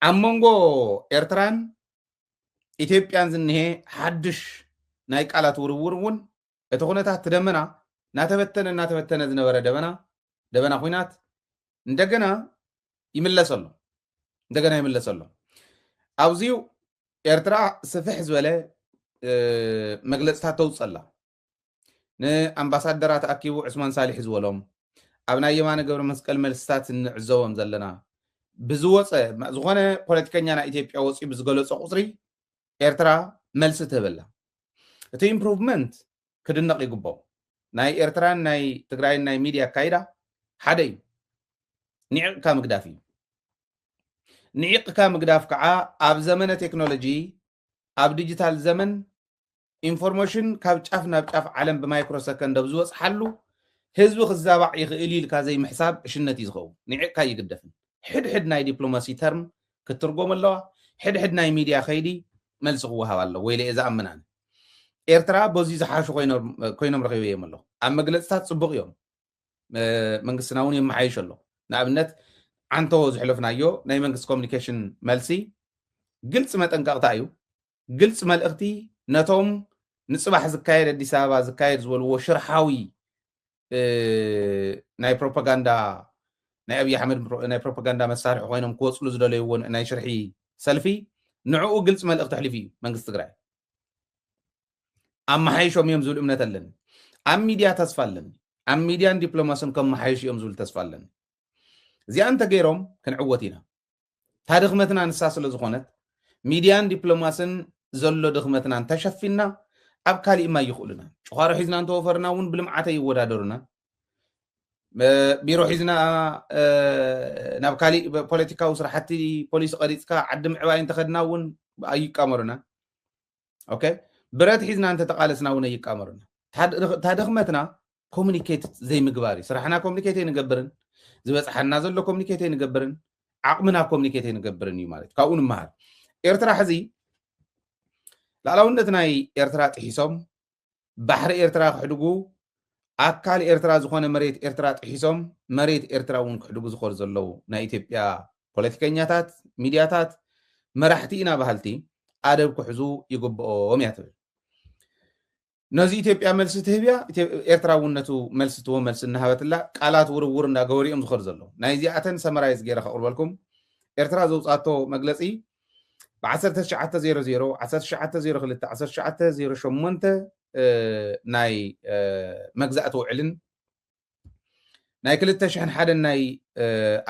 عمونغو إرتران إثيوبيان زنه حدش ناي قالات ورورون اتخونتا تدمنا ناتفتنا زنبره دبنا خوينات እንደገና ይመለሰሉ አውዚው ኤርትራ ስፍሕ ዝበለ መግለጽታት ተውጸላ ንኣምባሳደራት ኣኪቡ ዑስማን ሳሊሕ ዝበሎም ኣብ ናይ የማነ ገብረ መስቀል መልስታት ንዕዘቦም ዘለና ብዝወፀ ዝኾነ ፖለቲከኛ ናይ ኢትዮጵያ ወፂ ብዝገለጾ ቁፅሪ ኤርትራ መልሲ ትህበላ እቲ ኢምፕሩቭመንት ክድነቕ ይግባእ ናይ ኤርትራን ናይ ትግራይን ናይ ሚድያ ካይዳ ሓደ እዩ نعيق مقدافي نعيق مقداف كعا اب زمن تكنولوجي اب ديجيتال زمن انفورميشن كاب ጫፍና ጫፍ ዓለም በማይክሮ ሰከንድ ብዝወጽ ሓሉ ህዝቢ ክዛባዕ ይኽእል ካዘይ ምሕሳብ እሽነት ይዝኸው ንዕቅካ ይግደፍን ሕድሕድ ናይ ዲፕሎማሲ ተርም ክትርጎም ኣለዋ ሕድሕድ ናይ ሚድያ ኸይዲ መልሲ ክወሃብ ኣሎ ወይ ለእዛ ኣምናን ኤርትራ በዚ ዝሓሹ ኮይኖም ረኺበዮም ኣለዉ ኣብ መግለጽታት ጽቡቕ እዮም መንግስትና እውን የመሓይሽ ኣሎ ንኣብነት አንቶ ዝሕለፍናዮ ናይ መንግስት ኮሙኒኬሽን መልሲ ግልጽ መጠንቀቕታ እዩ ግልጽ መልእኽቲ ነቶም ንጽባሕ ዝካየድ አዲስ አበባ ዝካየድ ዝበልዎ ሽርሓዊ ናይ ፕሮፓጋንዳ ናይ አብይ አሕመድ ናይ ፕሮፓጋንዳ መሳርሒ ኮይኖም ክወጽሉ ዝደለይዎ ናይ ሽርሒ ሰልፊ ንዕኡ ግልጽ መልእኽቲ ሕሊፍ እዩ መንግስት ትግራይ ኣመሓይሾም እዮም ዝብል እምነት ኣለኒ ኣብ ሚድያ ተስፋ ኣለኒ ኣብ ሚድያን ዲፕሎማስን ከም መሓይሽ እዮም ዝብል ተስፋ ኣለኒ እዚኣ እንተ ገይሮም ክንዕወት ኢና ታድኽመትና ንሳ ስለ ዝኾነት ሚድያን ዲፕሎማስን ዘሎ ድኽመትና ተሸፊና ኣብ ካሊእ ማ ይኽእሉና ጭዃሮ ሒዝና እንተወፈርና እውን ብልምዓተ ይወዳደሩና ቢሮ ሒዝና ናብ ካሊእ ፖለቲካዊ ስራሕቲ ፖሊስ ቀሪፅካ ዓዲ ምዕባይ እንተኸድና እውን ኣይቃመሩና ኦኬ ብረት ሒዝና እንተተቃለስና እውን ኣይቃመሩና ታድኽመትና ኮሙኒኬት ዘይምግባር ስራሕና ኮሙኒኬት ይንገብርን ዝበፅሓና ዘሎ ኮሙኒኬት ይንገብርን ዓቕምና ኮሙኒኬት ይንገብርን እዩ ማለት ካብኡ ንምሃር ኤርትራ ሕዚ ላዕላውነት ናይ ኤርትራ ጥሒሶም ባሕሪ ኤርትራ ክሕድጉ ኣካል ኤርትራ ዝኾነ መሬት ኤርትራ ጥሒሶም መሬት ኤርትራ እውን ክሕድጉ ዝኸዱ ዘለዉ ናይ ኢትዮጵያ ፖለቲከኛታት ሚድያታት መራሕቲ ኢና ባህልቲ ኣደብ ክሕዙ ይግብኦም እያ ትብል ነዚ ኢትዮጵያ መልሲ ትህብያ ኤርትራ እውን ነቱ መልሲ ትቦ መልሲ እናሃበትላ ቃላት ውርውር እንዳገበሪኦም ዝኸዱ ዘለዉ ናይ ዚኣተን ሰመራይዝ ገይረ ከቕርበልኩም ኤርትራ ዘውፃቶ መግለፂ ب1900 1902 1908 ናይ መግዛእቲ ውዕልን ናይ 2001 ናይ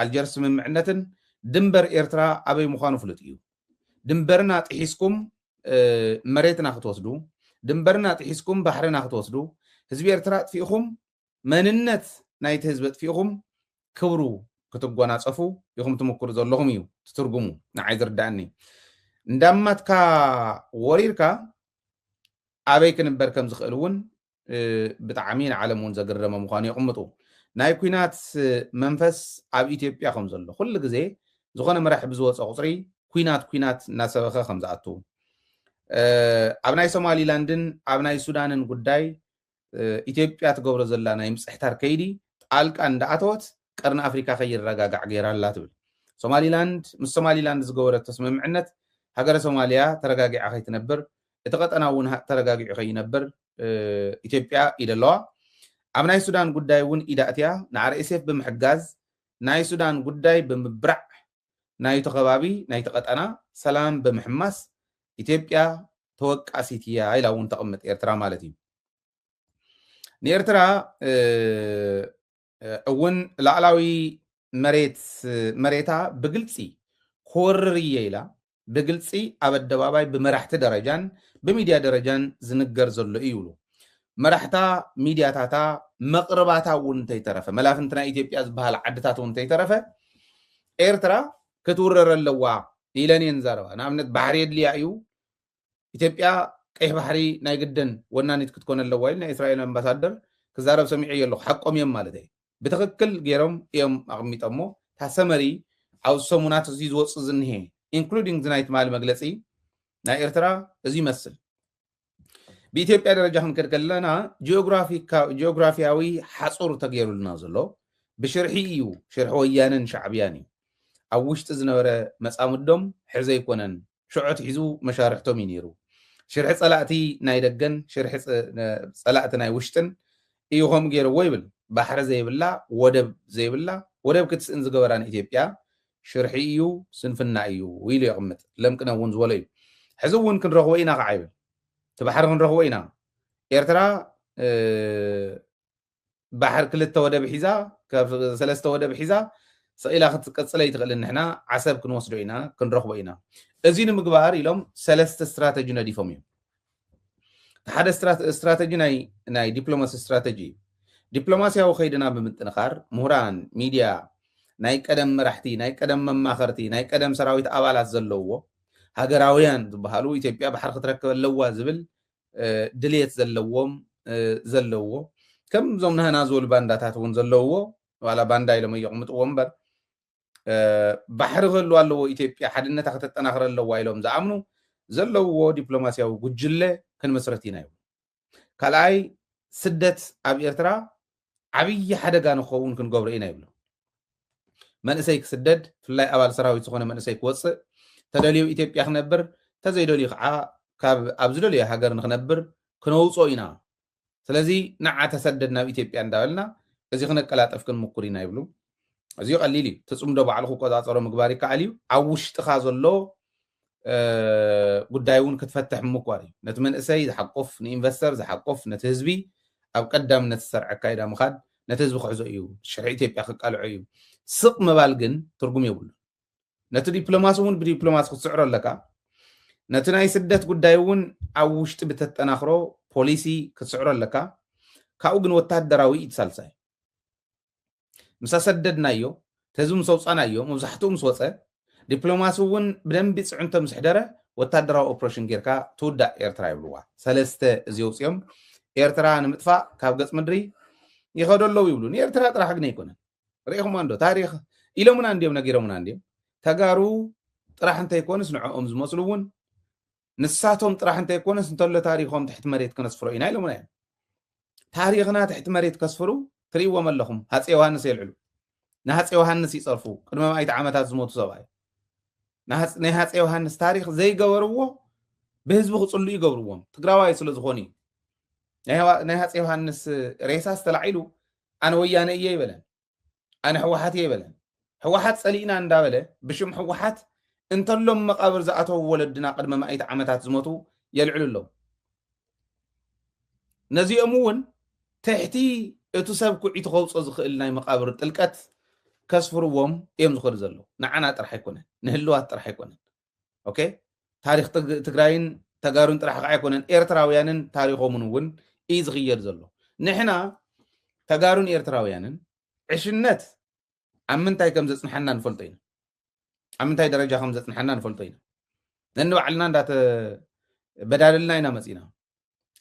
ኣልጀርስ ስምምዕነትን ድንበር ኤርትራ ኣበይ ምዃኑ ፍሉጥ እዩ ድንበርና ጥሒስኩም መሬትና ክትወስዱ ድንበርና ጥሒስኩም ባሕርና ክትወስዱ ህዝቢ ኤርትራ ጥፊኢኹም መንነት ናይቲ ህዝቢ ጥፊኢኹም ክብሩ ክትጓናፀፉ ኢኹም ትምክሩ ዘለኹም እዩ ትትርጉሙ ንዓይ ዝርዳእኒ እንዳማትካ ወሪርካ ኣበይ ክንበር ከም ዝኽእል እውን ብጣዕሚ ንዓለም እውን ዘገረመ ምዃኑ ይቕምጡ ናይ ኩናት መንፈስ ኣብ ኢትዮጵያ ከም ዘሎ ኩሉ ግዜ ዝኾነ መራሒ ብዝወፀ ቁፅሪ ኩናት እናሰበኸ ከም ዝኣቱ ኣብ ናይ ሶማሊላንድን ኣብ ናይ ሱዳንን ጉዳይ ኢትዮጵያ ትገብሮ ዘላ ናይ ምፅሕታር ከይዲ ጣልቃ እንዳኣተወት ቀርኒ ኣፍሪካ ከይረጋጋዕ ገይራላ ትብል ሶማሊላንድ ምስ ሶማሊላንድ ዝገበረቶ ስምምዕነት ሃገረ ሶማልያ ተረጋጊዓ ከይትነብር እቲ ቀጠና እውን ተረጋጊዑ ከይነብር ኢትዮጵያ ኢደለዋ ኣብ ናይ ሱዳን ጉዳይ እውን ኢዳእትያ ንኣርኤስኤፍ ብምሕጋዝ ናይ ሱዳን ጉዳይ ብምብራዕ ናይቲ ከባቢ ናይቲ ቀጠና ሰላም ብምሕማስ ኢትዮጵያ ተወቃሲት እያ ኢላ እውን ተቐምጥ ኤርትራ ማለት እዩ ንኤርትራ እውን ላዕላዊ መሬታ ብግልፂ ክወርር እየ ኢላ ብግልፂ ኣብ ኣደባባይ ብመራሕቲ ደረጃን ብሚድያ ደረጃን ዝንገር ዘሎ እዩ ይብሉ መራሕታ ሚድያታታ መቕረባታ እውን እንተይተረፈ መላፍንቲ ናይ ኢትዮጵያ ዝበሃል ዓድታት እውን እንተይተረፈ ኤርትራ ክትውረር ኣለዋ ኢለን እየን ዛረባ ንኣብነት ባሕሪ የድልያ እዩ ኢትዮጵያ ቀይሕ ባሕሪ ናይ ግደን ወናኒት ክትኮን ኣለዋ ኢል ናይ እስራኤል ኣምባሳደር ክዛረብ ሰሚዑ ኣለኹ ሓቆም እዮም ማለት እዩ ብትክክል ገይሮም እዮም ኣቕሚጦሞ እታ ሰመሪ ኣብ ሰሙናት እዚ ዝወፅእ ዝኒሄ ኢንክሉዲንግ ዝናይ ትማሊ መግለፂ ናይ ኤርትራ እዚ ይመስል ብኢትዮጵያ ደረጃ ክንከድ ከለና ጂኦግራፊያዊ ሓፁር ተገይሩልና ዘሎ ብሽርሒ እዩ ሽርሒ ወያነን ሻዕብያን እዩ ኣብ ውሽጢ ዝነበረ መፃምዶም ሕዘ ይኮነን ሽዑት ሒዙ መሻርሕቶም እዩ ነይሩ ሽርሒ ፀላእቲ ናይ ደገን ሽርሒ ፀላእቲ ናይ ውሽጥን እዩ ከምኡ ገይርዎ ይብል ባሕሪ ዘይብላ ወደብ ዘይብላ ወደብ ክትስእን ዝገበራ ንኢትዮጵያ ሽርሒ እዩ ስንፍና እዩ ኢሉ ይቕምጥ ለምቅነ እውን ዝበሎ እዩ ሕዚ እውን ክንረኽቦ ኢና ከዓ ይብል እቲ ባሕሪ ክንረኽቦ ኢና ኤርትራ ባሕር ክልተ ወደብ ሒዛ ካብ ሰለስተ ወደብ ሒዛ سئلا خت قصلي تقل نحنا عسب كنوصلو إنا كنرخبو إنا أزين مقبار إلهم سلست استراتيجي نديفهم يوم هذا استراتيجي ناي دبلوماسي استراتيجي دبلوماسيا وخيدنا بمتنخار مهران ميديا ناي قدم مرحتي ناي قدم مماخرتي ناي قدم سراويت أبالات زلوو هاجراويان بحالو إثيوبيا بحر خطرك اللوا زبل دليت زلوو كم زمنها نازول بانداتات ون زلوو ولا بانداي لما يقومت ومبر بحر غلو الله إثيوبيا حدنا تحت التناخر الله وايلهم زعمنو زلوا دبلوماسيا وجلة كن مسرتينا يوم كلاي سدت أبي إرترا عبي حدا كانوا خوون كن قبرينا يبلو من أسيك سدد في الله أول سراوي سخونة من أسيك وص تدليو إثيوبيا خنبر تزيدولي خا كاب أبزلولي هاجر نخنبر كنوا صوينا سلزي نعت تسددنا إثيوبيا عندنا إذا خنا كلات أفكار مقرينا يبلو أزيو قليلي تصوم دو بعلقو قضاء صار مقباري كعليو عوش تخاز الله قدايون كتفتح مقباري نتمنى سيد حقف نينفسترز حقف نتهزبي أو قدام نتسرع كايدا مخاد نتهزبي خعزو إيو شرعيتي بيأخذ قالوا عيو سق مبالغن ترقم يقول نتو ديبلوماسون بديبلوماس خسعر لك نتناي سدت قدايون عوش تبتتناخرو بوليسي كسعر لك كاوغن وتهدراوي يتسالساي مسا سددنايو تزوم صوصانايو مبزحتهم صوصه دبلوماسيون بدنب صعنتم سحدره وتهدراو اوبريشن غيركا تودا ኤርትራ ይብልዋ ሰለስተ እዚውጽዮም ኤርትራ ንምጥፋ ካብ ገጽ ምድሪ ይኸደለው ይብሉ ኤርትራ ጥራሕ ግን አይኮነን ሪኢኹም አንዶ ታሪኽ ኢሎሙና እንዲም ነጊሮሙና እንዲም ተጋሩ ጥራሕ እንተ ይኮንስ ንዕኦም ዝመስሉውን ንሳቶም ጥራሕ እንተ ይኮንስ እንተሎ ታሪኾም ትሕት መሬት ከነስፍሮ ኢና ኢሎሙና ታሪኽና ትሕት መሬት ከስፍሩ تريوا ملهم هاتس يوهانس يلعلو نهاتس يوهانس يصرفو قدما ما يتعامتات زموتو سباي نهاتس يوهانس تاريخ زي قوروو بهزبو خصلو يقورووهم تقراواي سلو زخوني نهاتس يوهانس ريساس تلعيلو أنا ويانا إيه يبلن أنا حوحات يبلن حوحات سألينا عن دابله بشم حوحات انتلهم مقابر زعاتو ولدنا قدما ما يتعامتات زموتو يلعلو له نزي أمون تحتي اتساب كوعيت خوص زخيل ناي مقابر تلقت كسفروهم يم زخر زلو نعنا طرح يكونن نهلوات طرح يكونن اوكي تاريخ تግራይን ተጋሩን طرح يكونن ኤርትራውያንን ታሪኾምን ውን ይዝغير زلو نحنا ተጋሩን ኤርትራውያንን عشነት አምንታይ ከም ዘጽንሐና ንፈልጠይና አምንታይ ደረጃ ከም ዘጽንሐና ንፈልጠይና ነንባዕልና እንዳተ በዳልና ኢና መጺና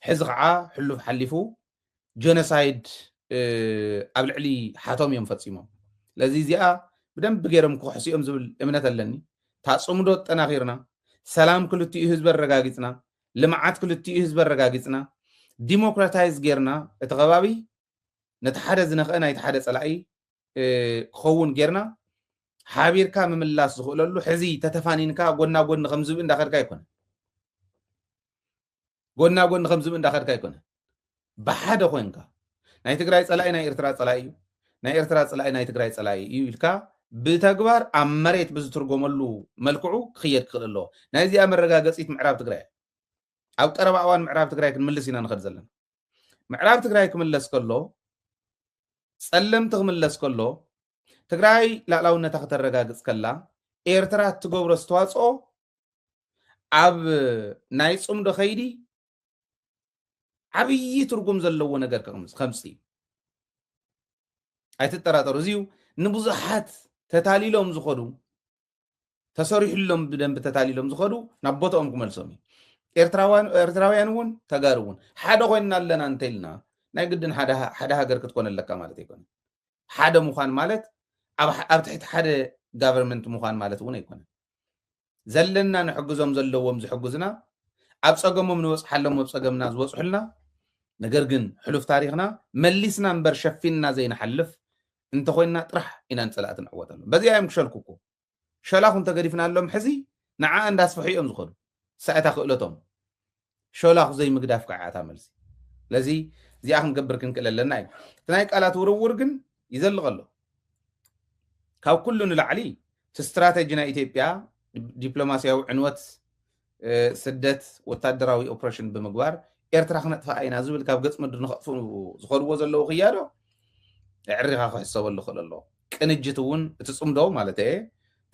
ሕዚ ከዓ ሕሉፍ ሓሊፉ جينوسايد أبلعلي حاتم يوم فتصيمه لذي زيا بدم بغيرهم كحسيهم زبل إمنة اللني تصمدوا تناخيرنا سلام كل تي حزب الرجاجتنا لمعات كل تي حزب الرجاجتنا ديمقراطايز غيرنا اتغبابي نتحدث نخنا يتحدث على أي خون غيرنا حابير كام من الله سخول له حزي تتفانين كا قلنا خمسة من داخل كايكون قلنا خمسة من داخل كايكون بحد خوينكا ناي تግራይ ጸላይ ናይ ኤርትራ ጸላይ ናይ ኤርትራ ጸላይ ናይ ትግራይ ጸላይ ይልካ ብተግባር ኣብ መሬት ብዝትርጎመሉ መልክዑ ክየድ ክእሎ ናይ ዚኣ መረጋገጺት ምዕራብ ትግራይ ኣብ ቀረባ እዋን ምዕራብ ትግራይ ክንምልስ ኢና ንኸድ ዘለና ምዕራብ ትግራይ ክምለስ ከሎ ጸለምቲ ክምለስ ከሎ ትግራይ ላዕላውነታ ከተረጋግጽ ከላ ኤርትራ ትገብሮ ዝተዋጽኦ ኣብ ናይ ጽምዶ ኸይዲ عبي ترقم زلوا نجار خمسي أيتتراتر زيو نبزحات تتالي لهم زخدو تصريح لهم بدن بتتالي لهم زخدو نبضهم كمل سامي إرتراويانون تجارون حدا قلنا لنا أنتلنا نقدن حدا هاجر كتكون لك مالت يكون حدا مخان مالت أب تحت حدا government مخان مالت وين يكون زلنا نحجزهم زلوهم زحجزنا أبصقهم من وصح لهم وبصقمنا زوصح لنا نجرجن حلف تاريخنا مليسنا نبر شفينا زي نحلف انت خوينا طرح إن أنت لا تنعوتنا بزي أيام كشلكوكو شلاخ تقريفنا لهم حزي نعا انداس فحيهم زخدو ساعتها خلتهم شلاخ زي مقداف كعاتا ملسي لذي زي اخن قبر كنكل لنا تنايك على تورور جن يزلغ له كاو كلن العلي استراتيجينا ايثيوبيا دبلوماسياوي عنوت سدت وتادراوي اوبريشن بمغبار ኤርትራ ክነጥፋ አይና ዝብል ካብ ገጽ ምድር ንኸጥፉ ዝኸድዎ ዘለዉ ክያዶ ዕሪኻ ክሕሰበሉ ክእል ኣለዎ ቅንጅት እውን እቲ ጽምዶ ማለት እየ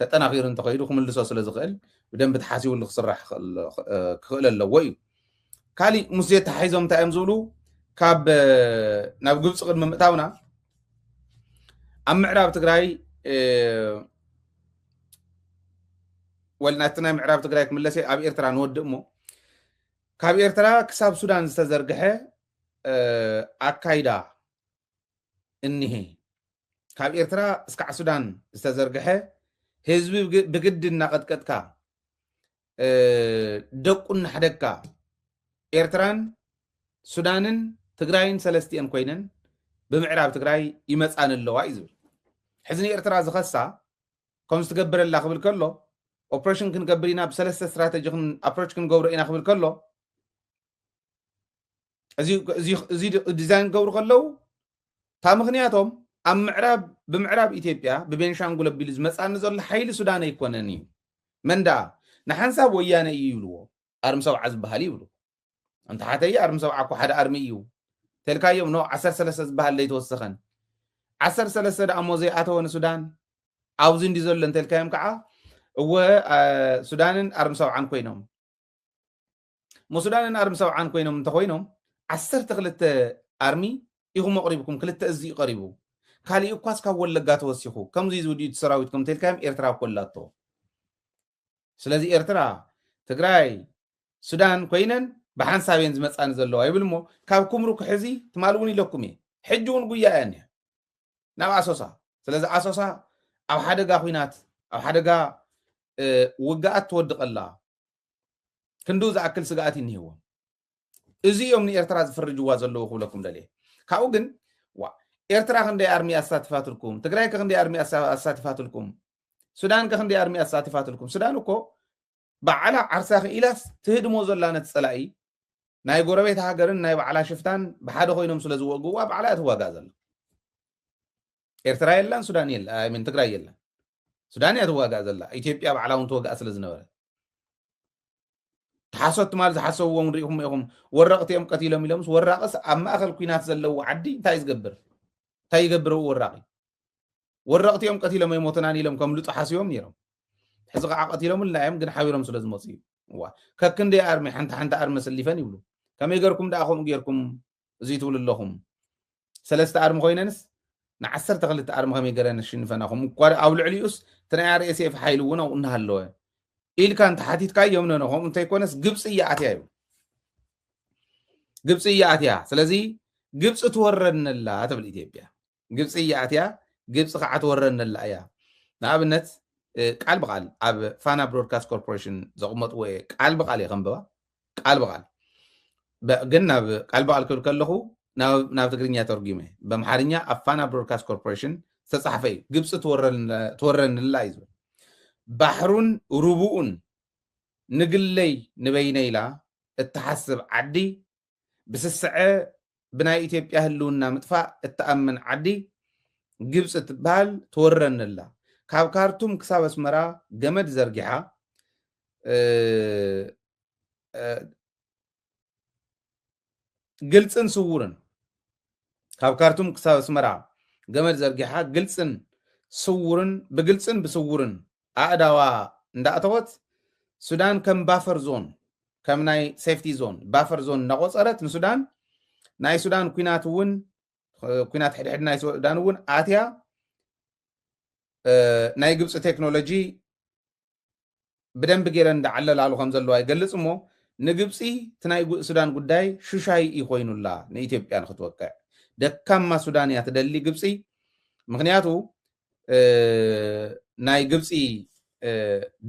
ተጠናኺሩ እንተኸይዱ ክምልሶ ስለ ዝኽእል ብደንቢ ተሓሲቡሉ ክስራሕ ክኽእል ኣለዎ እዩ ካሊእ ሙሴ ተሓሒዞም እንታይ እዮም ዝብሉ ካብ ናብ ግብፂ ቅድሚ ምእታውና ኣብ ምዕራብ ትግራይ ወልናትና ምዕራብ ትግራይ ክምለሰ ኣብ ኤርትራ ንወድእ እሞ ካብ ኤርትራ ክሳብ ሱዳን ዝተዘርግሐ ኣካይዳ እኒሄ ካብ ኤርትራ እስካዕ ሱዳን ዝተዘርግሐ ህዝቢ ብግድ እናቐጥቀጥካ ደቁ እናሕደግካ ኤርትራን ሱዳንን ትግራይን ሰለስቲአን ኮይነን ብምዕራብ ትግራይ ይመፃን ኣለዋ እዩ ዝብል ሕዚ ንኤርትራ ዝኸሳ ከም ዝትገብረላ ክብል ከሎ ኦፕሬሽን ክንገብር ኢና ብሰለስተ ስትራቴጂ ኣፕሮች ክንገብሮ ኢና ክብል ከሎ እዚ ዲዛይን ገብሩ ከለው ታ ምክንያቶም ኣብ ምዕራብ ብምዕራብ ኢትዮጵያ ብቤንሻንጉል ኣቢሉ ዝመፃኒ ዘሎ ሓይሊ ሱዳን ኣይኮነን እዩ መንዳ ንሓንሳብ ወያነ እዩ ይብልዎ ኣርሚ ሰብዓ ዝበሃል ይብሉ እንተ ሓተይ ኣርሚ ሰብዓ እኮ ሓደ ኣርሚ እዩ ተልካዮም ኖ 13 ዝበሃል ለይተወሰኸን 13 ደኣሞ ዘይኣተወ ንሱዳን ኣብዚ እንዲ ዘሎ እንተልካዮም ከዓ እወ ሱዳንን ኣርሚ ሰብዓን ኮይኖም ሙሱዳንን ኣርሚ ሰብዓን ኮይኖም እንተኮይኖም 12 ኣርሚ ኢኹም ኣቕሪብኩም ክልተ እዚ ይቐሪቡ ካሊእ እኳስ ካብ ወለጋ ተወሲኹ ከምዚ ዝውድኡ ሰራዊትኩም ተልካዮም ኤርትራ ኮላቶ ስለዚ ኤርትራ ትግራይ ሱዳን ኮይነን ብሓንሳቤን ዝመፃኒ ዘለዋ ይብል እሞ ካብ ኩምሩክ ሕዚ ትማል እውን ኢለኩም እየ ሕጂ እውን ጉያ እያ እኒኣ ናብ ኣሶሳ ስለዚ ኣሶሳ ኣብ ሓደጋ ኩናት ኣብ ሓደጋ ውግኣት ትወድቐላ ክንዱ ዝኣክል ስግኣት ይኒህዎም እዚኦም ንኤርትራ ዝፈርጅዋ ዘለዉ ክብለኩም ደልየ ካብኡ ግን ኤርትራ ክንደይ ኣርሚ ኣሳትፋትልኩም ትግራይ ከክንደይ ኣርሚ ኣሳትፋትልኩም ሱዳን ከክንደይ ኣርሚ ኣሳትፋትልኩም ሱዳን እኮ በዓላ ዓርሳ ክኢላስ ትህድሞ ዘላ ነት ፀላኢ ናይ ጎረቤት ሃገርን ናይ በዓላ ሽፍታን ብሓደ ኮይኖም ስለ ዝወግዋ በዓላ እትዋጋእ ዘላ ኤርትራ የላን ሱዳን የላ ምን ትግራይ የላን ሱዳን እያ ትዋጋእ ዘላ ኢትዮጵያ በዓላ እውን ትወጋእ ስለ ዝነበረ ተሓሰት ማለት ዝሓሰብዎም ንሪኢኹም ኢኹም ወራቕቲኦም ቀቲሎም ኢሎምስ ወራቕስ ኣብ ማእኸል ኩናት ዘለዎ ዓዲ እንታይ ዝገብር እንታይ ይገብር ወራቒ ወራቕቲኦም ቀቲሎም ኣይሞተናን ኢሎም ከም ልጡ ሓሲቦም ነይሮም ሕዚ ከዓ ቀቲሎም ኢሎም ግን ሓቢሮም ስለ ዝመፁ እዩ ከክንደይ ኣርሚ ሓንቲ ኣርሚ ሰሊፈን ይብሉ ከመይ ገርኩም ደኣ ከምኡ ጌርኩም እዚ ትብሉ ኣለኹም ሰለስተ ኣርሚ ኮይነንስ ን12 ኣርሚ ከመይ ገረን ሽንፈናኹም እኳ ኣብ ልዕሊኡስ ትናይ ርኤስኤፍ ሓይሊ እውን ኣብኡ እናሃለወ ኢልካ እንተ ሓቲትካዮም ነነኹም እንተይኮነስ ግብፂ እያ ኣትያ እዩ ግብፂ እያ ኣትያ ስለዚ ግብፂ ትወረድነላ ትብል ኢትዮጵያ ግብፂ እያ ኣትያ ግብፂ ከዓ ትወረድነላ እያ ንኣብነት ቃል ብቃል ኣብ ፋና ብሮድካስት ኮርፖሬሽን ዘቕመጥዎ ቃል ብቃል እየ ከንብባ ቃል ብቃል ግን ናብ ቃል ብቃል ክብል ከለኹ ናብ ትግርኛ ተርጉመ በምሓርኛ ኣብ ፋና ብሮድካስት ኮርፖሬሽን ዝተፃሕፈ እዩ ግብፂ ትወረድነላ እዩ ዝብል ባሕሩን ሩቡኡን ንግለይ ንበይነ ኢላ እትሓስብ ዓዲ ብስስዐ ብናይ ኢትዮጵያ ህልውና ምጥፋእ እትኣምን ዓዲ ግብፂ ትበሃል ትወረድነላ ካብ ካርቱም ክሳብ ኣስመራ ገመድ ዘርጊሓ ግልፅን ስውርን ካብ ካርቱም ክሳብ ኣስመራ ገመድ ዘርጊሓ ግልፅን ስውርን ብግልፅን ብስውርን ኣእዳዋ እንዳእተወት ሱዳን ከም ባፈር ዞን ከም ናይ ሴፍቲ ዞን ባፈር ዞን እናቆፀረት ንሱዳን ናይ ሱዳን ኩናት እውን ኩናት ሕድሕድ ናይ ሱዳን እውን ኣትያ ናይ ግብፂ ቴክኖሎጂ ብደንቢ ገይረን እንዳዓለላሉ ከም ዘለዋ ይገልፅ እሞ ንግብፂ እቲ ናይ ሱዳን ጉዳይ ሽሻይ ይኮይኑላ ንኢትዮጵያ ንክትወቅዕ ደካማ ሱዳን እያ ትደሊ ግብፂ ምክንያቱ ናይ ግብፂ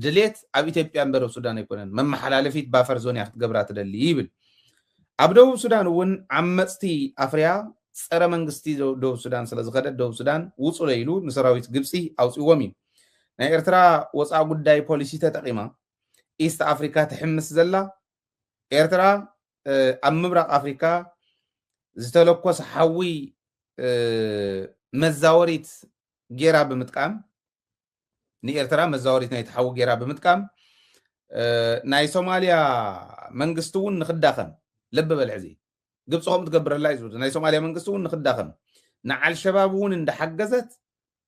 ድሌት ኣብ ኢትዮጵያ እምበር ኣብ ሱዳን ኣይኮነን መመሓላለፊት ባፈር ዞን እያ ክትገብራ ትደሊ ይብል ኣብ ደቡብ ሱዳን እውን ዓመፅቲ ኣፍርያ ፀረ መንግስቲ ደቡብ ሱዳን ስለ ዝኸደት ደቡብ ሱዳን ውፁ ለይሉ ንሰራዊት ግብፂ ኣውፅዎም እዩ ናይ ኤርትራ ወፃኢ ጉዳይ ፖሊሲ ተጠቂማ ኢስት ኣፍሪካ ትሕምስ ዘላ ኤርትራ ኣብ ምብራቅ ኣፍሪካ ዝተለኮሰ ሓዊ መዛወሪት ጌራ ብምጥቃም ንኤርትራ መዛወሪት ናይ ተሓዊ ጌራ ብምጥቃም ናይ ሶማልያ መንግስቲ እውን ንክዳኸም ልብ በል ሕዚ ግብፂ ከም ትገብረላ እዩ ናይ ሶማልያ መንግስቲ እውን ንክዳኸም ንዓልሸባብ እውን እንዳሓገዘት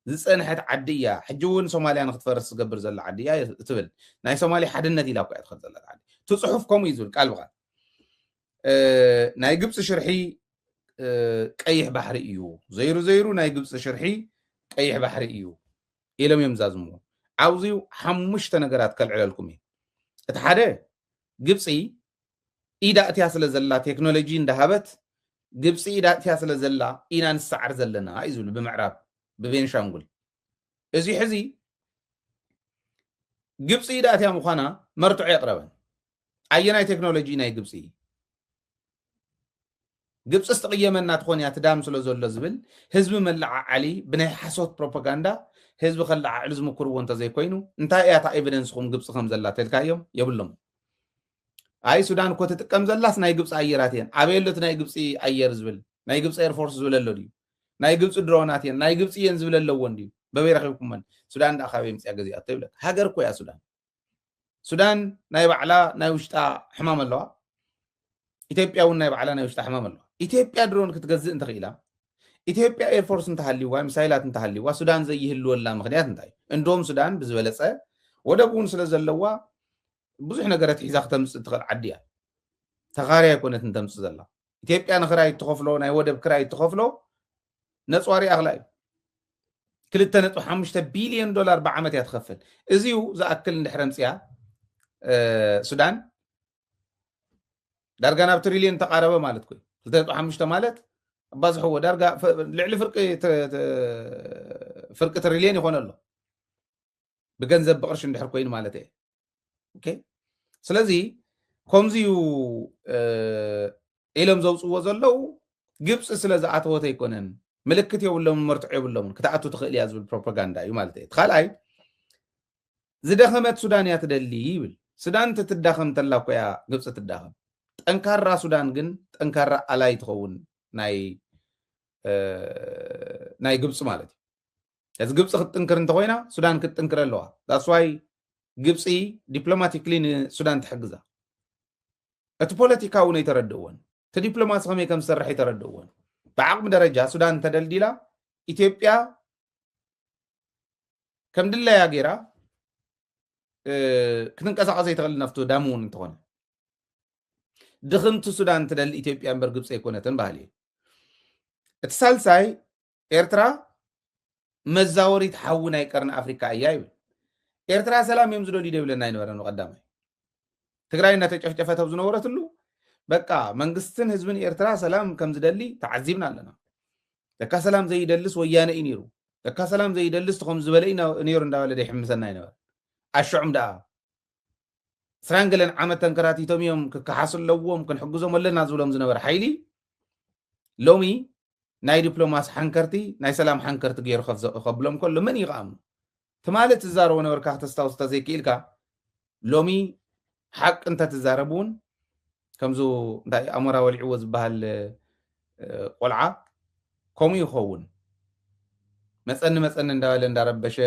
ዝፀንሐት ዓዲ እያ ሕጂ እውን ሶማልያ ንክትፈርስ ዝገብር ዘላ ዓዲ እያ ትብል ናይ ሶማልያ ሓድነት ኢላ እኳ እያ ትኽእል ዘላ ዓዲ እቲ ፅሑፍ ከምኡ እዩ ዝብል ቃል ብቃል ናይ ግብፂ ሽርሒ ቀይሕ ባሕሪ እዩ ዘይሩ ናይ ግብፂ ሽርሒ ቀይሕ ባሕሪ እዩ ኢሎም እዮም ዛዝምዎ ዓብዚኡ ሓሙሽተ ነገራት ከልዕለልኩም እዩ እቲ ሓደ ግብፂ ኢዳ እትያ ስለ ዘላ ቴክኖሎጂ እንዳሃበት ግብፂ ኢዳ እትያ ስለ ዘላ ኢና ንሰዓር ዘለና እዩ ዝብል ብምዕራብ ብቤንሻንጉል እዚ ሕዚ ግብፂ ኢዳ እትያ ምዃና መርትዖ የቕረበን ኣየናይ ቴክኖሎጂ ናይ ግብፂ ግብፂ ዝተቀየመና ትኾን እያ ትዳም ስለ ዘሎ ዝብል ህዝቢ መላዓዓሊ ብናይ ሓሶት ፕሮፓጋንዳ ህዝቢ ከላዓዕሉ ዝምክርዎ እንተዘይኮይኑ እንታይ እያ እታ ኤቪደንስኩም ግብፂ ከም ዘላ ተልካዮም የብሎም ኣይ ሱዳን እኮ ትጥቀም ዘላስ ናይ ግብፂ ኣየራት እየን ኣበየሎት ናይ ግብፂ ኣየር ዝብል ናይ ግብፂ ኤርፎርስ ዝብለሎ ድዩ ናይ ግብፂ ድሮናት እየን ናይ ግብፂ እየን ዝብለለዎ እንድዩ በበይ ረኺብኩመን ሱዳን እንዳኻበይ ምፅያ ገዚኣቶ ይብለክ ሃገር እኮ እያ ሱዳን ናይ ባዕላ ናይ ውሽጣ ሕማም ኣለዋ ኢትዮጵያ እውን ናይ ባዕላ ናይ ውሽጣ ሕማም ኣለዋ ኢትዮጵያ ድሮን ክትገዝእ እንተኽኢላ ኢትዮጵያ ኤርፎርስ እንተሃሊዋ ሚሳይላት እንተሃሊዋ ሱዳን ዘይህልወላ ምክንያት እንታይ እንዶም ሱዳን ብዝበለፀ ወደብ እውን ስለ ዘለዋ ብዙሕ ነገራት ሒዛ ክተምፅእ ትኽእል ዓዲ እያ ተኻርያ ኣይኮነት እንተምፅእ ዘላ ኢትዮጵያ ንክራይ እትኸፍሎ ናይ ወደብ ክራይ እትኸፍሎ ነፅዋሪ ኣኽላ እዩ 2.5 ቢልዮን ዶላር ብዓመት እያ ትኸፍል እዚኡ ዝኣክል እንድሕረ ምፅያ ሱዳን ዳርጋ ናብ ትሪልዮን ተቃረበ ማለት ኮይኑ 2.5 ማለት ባዝሕዎ ዳርጋ ልዕሊ ፍርቂ ትሪልዮን ይኾነ ኣሎ ብገንዘብ ብቅርሺ እንድሕር ኮይኑ ማለት እየ ኦኬ ስለዚ ከምዚዩ ኢሎም ዘውፅዎ ዘለው ግብፂ ስለ ዝኣተወተ ኣይኮነን ምልክት የብሎምን መርትዖ የብሎምን ክትኣቱ ትኽእል እያ ዝብል ፕሮፓጋንዳ እዩ ማለት እዩ ካልኣይ ዝደኸመት ሱዳን እያ ትደሊ ይብል ሱዳን ትትዳኸም ተላ እኮ እያ ግብፂ ትዳኸም ጠንካራ ሱዳን ግን ጠንካራ ኣላይ ትኸውን ናይ ግብፂ ማለት እዩ እዚ ግብፂ ክትጥንክር እንተኮይና ሱዳን ክትጥንክር ኣለዋ ዳትስ ዋይ ግብፂ ዲፕሎማቲክሊ ንሱዳን ትሕግዛ እቲ ፖለቲካ እውን ኣይተረድእዎን እቲ ዲፕሎማሲ ከመይ ከም ዝሰርሕ ኣይተረድእዎን بعقم درجة السودان تدلدلا إثيوبيا كم دلا يا جيرا كنن قصا يتغل نفتو دامون انتون دخمت السودان تدل إثيوبيا برغب سيكونتن بالي الثالثاي إرترا مزاوري تحونا يقرن أفريقيا أياي إرترا سلام يمزلو لي دبلنا ينورن قدامي تግራይና ተጨፍጨፈ ተብዝ ነበረትሉ በቃ መንግስትን ህዝብን ኤርትራ ሰላም ከም ዝደሊ ተዓዚብና ኣለና ለካ ሰላም ዘይደልስ ወያነ ኢኒሩ ለካ ሰላም ዘይደልስ ተኸም ዝበለይ ኒሩ እንዳበለ ይሕምሰና ይነበር ኣሽዑም ዳ ስራንገለን ዓመት ተንከራቲቶም እዮም ክሓስለዎም ክንሕግዞም ኣለና ዝብሎም ዝነበር ሓይሊ ሎሚ ናይ ዲፕሎማሲ ሓንከርቲ ናይ ሰላም ሓንከርቲ ገይሩ ከብሎም ከሎ መን ይቃም ተማለት ዝዛረቡ ነበርካ ተስታውስ ተዘይክኢልካ ሎሚ حق انت تزاربون كمزو داي امورا ولعو زبال قلعه كوم يخون مسن اندال اندربش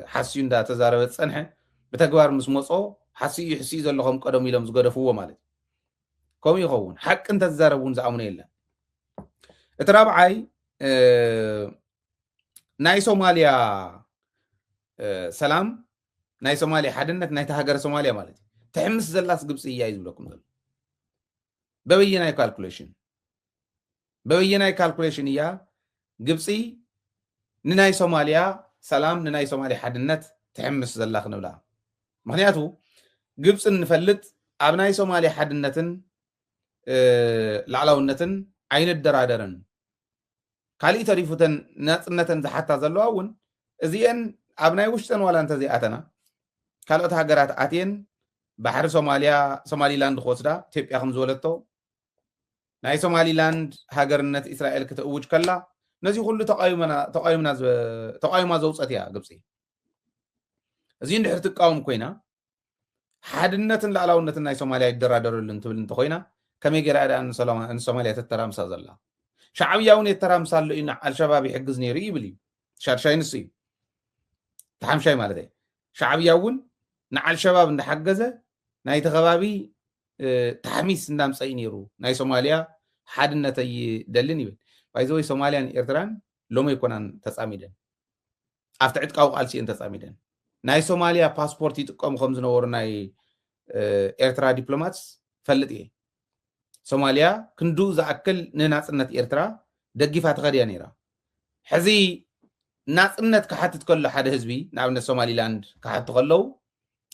حسي اندا تزاربت صنحه بتغبار مسمصو حسي يحسي زلهم قدم يلم زغدفو مالت كوم يخون حق انت تزاربون زعمنا يلا اترابعاي ناي سوماليا سلام ناي سوماليا حدنت ناي تهاجر سوماليا مالت تحمس زلاس ግብጽ ይያይዝ ብለኩም ዘለ በበየናይ ካልኩሌሽን እያ ግብጽ ንናይ ሶማሊያ ሰላም ንናይ ሶማሊያ ሓድነት ተሕምስ ዘላኽ ንብላ ምክንያቱ ግብጽ ንፈልጥ ኣብ ናይ ሶማሊያ ሓድነትን ላዕላውነትን ኣይንደራደርን ካልእ ተሪፉተን ናጽነተን ዝሓታ ዘለዋ እውን እዚአን ኣብ ናይ ውሽጠን ዋላ እንተ ዘይኣተና ካልኦት ሃገራት ኣትየን بحر سوماليلاند خوسدا ኢትዮጵያ ከም ዝወለቶ ናይ ሶማሊላንድ ሃገርነት እስራኤል ክትእውጅ ከላ ነዚ ሁሉ ተቃይማ ዘውፀት እያ ግብጽ እዚ እንድሕር ትቃወም ኮይና ሓድነትን ላዕላውነትን ናይ ሶማልያ ይደራደሩልን ትብል እንተኮይና ከመይ ገይራ ዳ ንሶማልያ ተተራምሳ ዘላ ሻዕብያ እውን የተራምሳሉ ኢና አልሸባብ ይሕግዝ ነይሩ ይብል እዩ ሻድሻይ ንሱ እዩ ተሓምሻይ ማለት እዩ ሻዕብያ እውን ንዓልሸባብ እንዳሓገዘ ናይቲ ከባቢ ተሕሚስ እንዳምፀኢ ነይሩ ናይ ሶማልያ ሓድነት ይደልን ይብል ባይዘወይ ሶማልያን ኤርትራን ሎሚ ይኮናን ተፃሚደን ኣብቲ ዕጥቃዊ ቃልሲእን ተፃሚደን ናይ ሶማልያ ፓስፖርት ይጥቀሙ ከም ዝነበሩ ናይ ኤርትራ ዲፕሎማትስ ፈልጥ እየ ሶማልያ ክንዱ ዝኣክል ንናፅነት ኤርትራ ደጊፋ ተኸድያ ነይራ ሕዚ ናፅነት ክሓትት ከሎ ሓደ ህዝቢ ንኣብነት ሶማሊላንድ ክሓቱ ከለዉ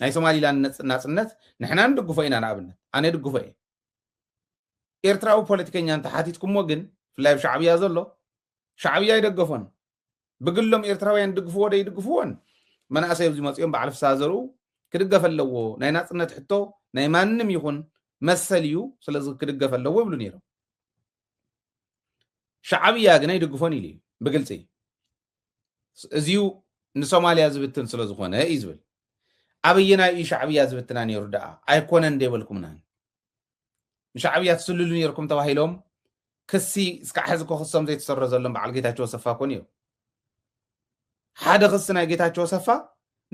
ናይ ሶማሊላንድ ናፅነት ንሕና ንድግፎ ኢና ንኣብነት ኣነ ድግፎ እየ ኤርትራዊ ፖለቲከኛ እንተሓቲትኩሞ ግን ፍላይ ሻዕብያ ዘሎ ሻዕብያ ይደገፎን ብግሎም ኤርትራውያን ድግፍዎ ዶ ይድግፍዎን መናእሰይ ኣብዚ መፅኦም በዓል ፍሳ ዘርኡ ክድገፍ ኣለዎ ናይ ናፅነት ሕቶ ናይ ማንም ይኹን መሰል እዩ ስለዚ ክድገፍ ኣለዎ ይብሉ ነይሮም ሻዕብያ ግን ኣይድግፎን ኢሉ እዩ ብግልፂ እዚዩ ንሶማልያ ዝብትን ስለ ዝኾነ እዩ ዝብል ኣበየናይ እዩ ሻዕብያ ዝብትና ነይሩ ደኣ ኣይኮነን እንደይበልኩምና ንሻዕብያ ትስልሉ ነርኩም ተባሂሎም ክሲ እስካዕ ሕዚ ክክሶም ዘይተሰረ ዘሎም በዓል ጌታቸው ሰፋ ኮን እዮም ሓደ ክስ ናይ ጌታቸው ሰፋ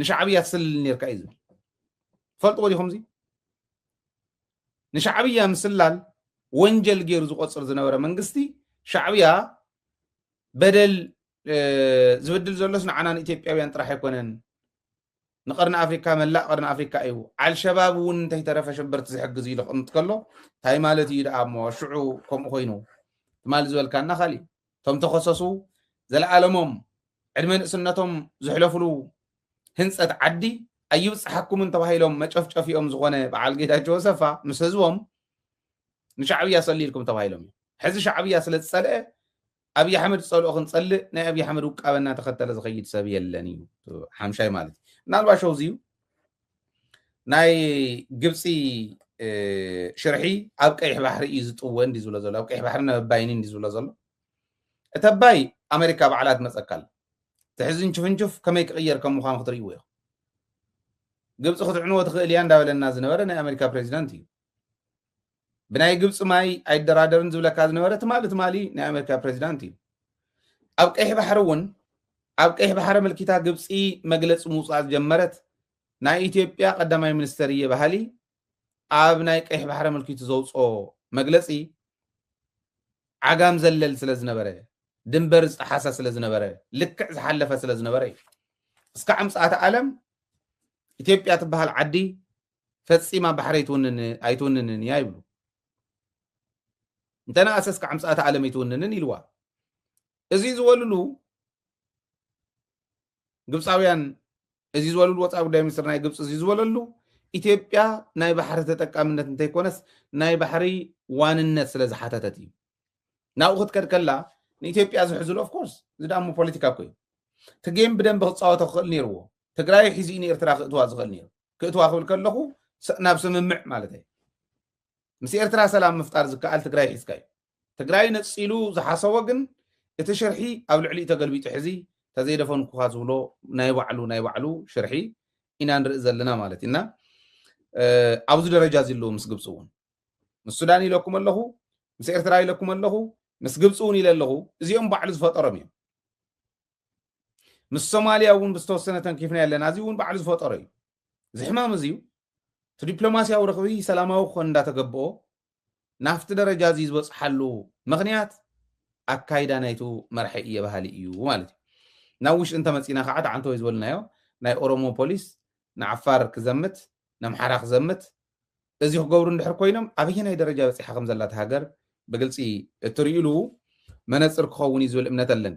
ንሻዕብያ ትስልል ነርካ እዩ ዝብል ፈልጥዎ ዲኹም ዚ ንሻዕብያ ምስላል ወንጀል ገይሩ ዝቆፅር ዝነበረ መንግስቲ ሻዕብያ በደል ዝብድል ዘሎስ ንዓና ንኢትዮጵያውያን ጥራሕ ኣይኮነን ንቀርኒ ኣፍሪካ መላእ ቀርኒ ኣፍሪካ እዩ አልሸባብ እውን እንተይተረፈ ሽብርቲ ዝሕግዝ ኢሉ ክቕምጥ ከሎ እንታይ ማለት እዩ ደኣ እሞ ሽዑ ከምኡ ኮይኑ ትማል ዝበልካና ካሊእ እቶም ተኸሰሱ ዘለዓለሞም ዕድመ ንእስነቶም ዝሕለፍሉ ህንፀት ዓዲ ኣይብፅሓኩምን ተባሂሎም መጨፍጨፊኦም ዝኾነ በዓል ጌታቸው ሰፋ ምስ ህዝቦም ንሻዕብያ ሰሊልኩም ተባሂሎም እዩ ሕዚ ሻዕብያ ስለ ዝፀልአ ኣብይ ኣሕመድ ዝፀልኦ ክንፀልእ ናይ ኣብይ ኣሕመድ ውቃበና ተኸተለ ዝኸይድ ሰብ የለን እዩ ሓምሻይ ማለት እዩ ምናልባት ሸውዚ እዩ ናይ ግብፂ ሽርሒ ኣብ ቀይሕ ባሕሪ እዩ ዝጥወ እንዲ ዝብሎ ዘሎ ኣብ ቀይሕ ባሕሪ ነባይኒ እንዲ ዝብሎ ዘሎ እቲ ኣባይ ኣሜሪካ በዓላት መፀካል ትሕዚ እንችፍንችፍ ከመይ ክቕየር ከም ምዃኑ ክትርእይዎ ኢኹም ግብፂ ክትዕንዎ ትኽእል እያ እንዳበለና ዝነበረ ናይ ኣሜሪካ ፕሬዚዳንት እዩ ብናይ ግብፂ ማይ ኣይደራደርን ዝብለካ ዝነበረ ትማሊ ናይ ኣሜሪካ ፕሬዚዳንት እዩ ኣብ ቀይሕ ባሕሪ እውን ኣብ ቀይሕ ባሕሪ መልኪታ ግብፂ መግለፂ ምውፃእ ጀመረት ናይ ኢትዮጵያ ቀዳማይ ሚኒስተር እየ ባህሊ ኣብ ናይ ቀይሕ ባሕሪ መልኪቱ ዘውፅኦ መግለፂ ዓጋም ዘለል ስለ ዝነበረ ድንበር ዝጠሓሰ ስለ ዝነበረ ልክዕ ዝሓለፈ ስለ ዝነበረ እዩ እስካዕ ምፅኣተ ዓለም ኢትዮጵያ ትበሃል ዓዲ ፈፂማ ባሕሪ ኣይትውንንን እያ ይብሉ እንተነኣሰ እስካዕ ምፅኣተ ዓለም ኣይትውንንን ኢልዋ እዚ ዝበልሉ ግብፃውያን እዚ ዝበልሉ ወፃኢ ጉዳይ ሚኒስትር ናይ ግብፂ እዚ ዝበለሉ ኢትዮጵያ ናይ ባሕሪ ተጠቃምነት እንተይኮነስ ናይ ባሕሪ ዋንነት ስለ ዝሓተተት እዩ ናብኡ ክትከድ ከላ ንኢትዮጵያ ዝሕዝሉ ኦፍኮርስ እዚ ዳሞ ፖለቲካ እኮ እዩ ትጌም ብደንቢ ክፃወቶ ክኽእል ነይርዎ ትግራይ ሒዙ ንኤርትራ ክእትዋ ዝኽእል ነይሩ ክእትዋ ክብል ከለኹ ናብ ስምምዕ ማለት እዩ ምስ ኤርትራ ሰላም ምፍጣር ዝከኣል ትግራይ ሒዝካ እዩ ትግራይ ነፂሉ ዝሓሰቦ ግን እቲ ሽርሒ ኣብ ልዕሊኡ ተገልቢጡ ሕዚ ተዘይደፈንኩካ ዝብሎ ናይ ባዕሉ ሽርሒ ኢና ንርኢ ዘለና ማለት ኢና ኣብዚ ደረጃ እዚ ኣለዉ ምስ ግብፂ እውን ምስ ሱዳን ኢለኩም ኣለኹ ምስ ኤርትራ ኢለኩም ኣለኹ ምስ ግብፂ እውን ኢለ ኣለኹ እዚኦም ባዕሉ ዝፈጠሮም እዮም ምስ ሶማልያ እውን ብዝተወሰነ ተንኪፍና ኣለና እዚ እውን ባዕሉ ዝፈጠሮ እዩ እዚ ሕማም እዚ እዩ እቲ ዲፕሎማስያዊ ረኽቢ ሰላማዊ ክኾን እንዳተገብኦ ናፍቲ ደረጃ እዚ ዝበፅሓሉ ምክንያት ኣካይዳ ናይቱ መርሒ እየ ባህሊ እዩ ማለት እዩ ናብ ውሽጢ እንተመፂና ከዓ ተዓንተ ወይ ዝበልናዮ ናይ ኦሮሞ ፖሊስ ንዓፋር ክዘምት ንኣምሓራ ክዘምት እዚ ክገብሩ እንድሕር ኮይኖም ኣበየናይ ደረጃ በፂሓ ከም ዘላ ሃገር ብግልፂ እትርእይሉ መነፅር ክኸውን እዩ ዝብል እምነት ኣለኒ